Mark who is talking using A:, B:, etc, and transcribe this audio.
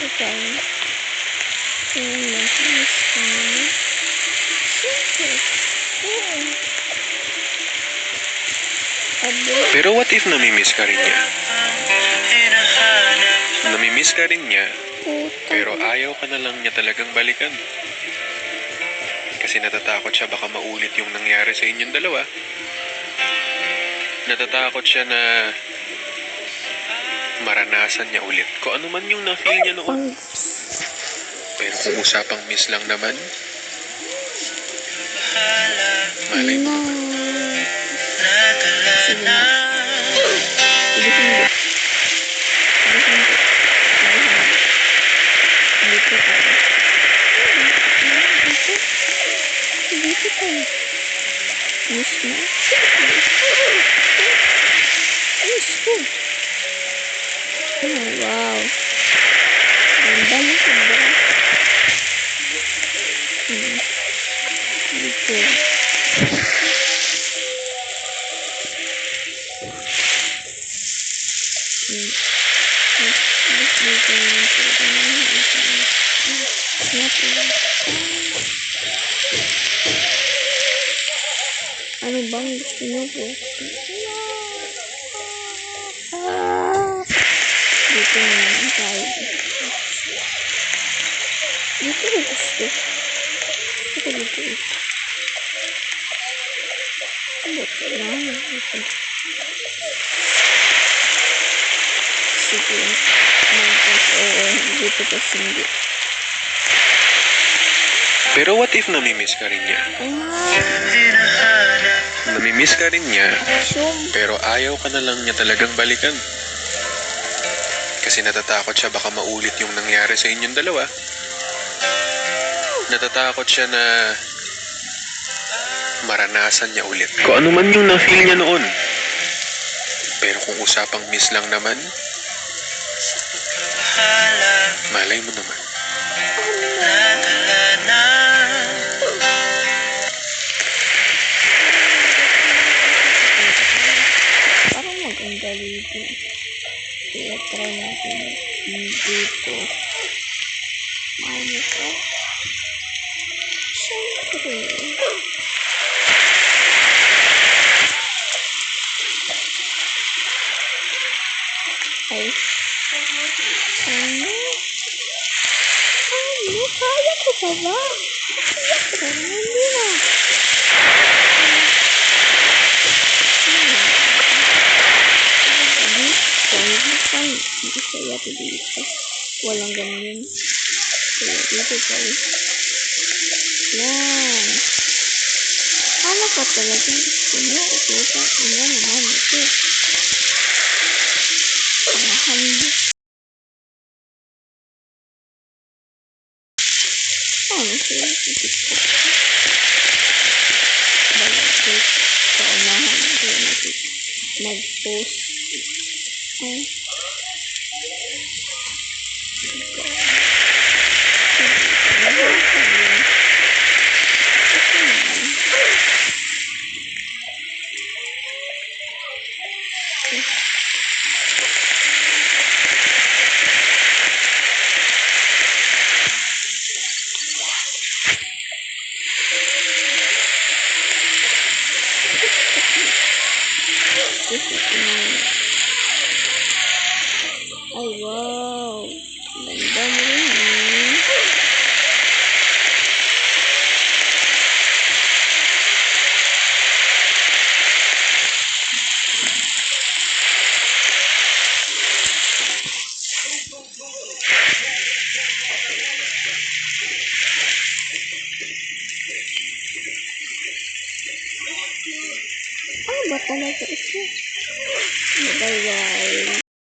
A: Ikaw. Kaya nakamis ka na. Siyempre. Oo. Abo.
B: Pero what if namimiss ka rin niya? Namimiss ka rin niya,
A: Puta.
B: pero ayaw ka na lang niya talagang balikan. Kasi natatakot siya baka maulit yung nangyari sa inyong dalawa. Natatakot siya na maranasan niya ulit kung ano man yung na-feel niya noon. Pero kung usapang miss lang naman, malay mo naman.
A: Sige na. Hindi. Dito tayo. Dito tayo. Miss mo? Miss ko. Oh, wow. Ganda mo sobra. Dito. Ano bang gusto nyo po? Dito naman tayo. Dito na gusto. Dito. Dito na. Sige. Dito kasi hindi.
B: Pero what if namimiss ka rin niya? Namimiss ka rin niya, pero ayaw ka na lang niya talagang balikan. Kasi natatakot siya baka maulit yung nangyari sa inyong dalawa. Natatakot siya na maranasan niya ulit kung ano man yung na-feel niya noon. Pero kung usapang miss lang naman, malay mo naman.
A: Parang maganda dito. Kaya try natin dito. Ano ka? Siyempre. Ay. Ano? Kaya ko pa ba? Kaya ko naman nila. Kaya ito dito. Walang ganyan. Kaya dito tayo. Yan. Ano ka talagang gusto mo? Kita ko na naman ito. Panahan mo. Ano siya? Balagay. Paunahan ito. Nag-post. Ay. Ay, wow. Ganda mo rin eh. Ano ba talaga ito? Bye-bye.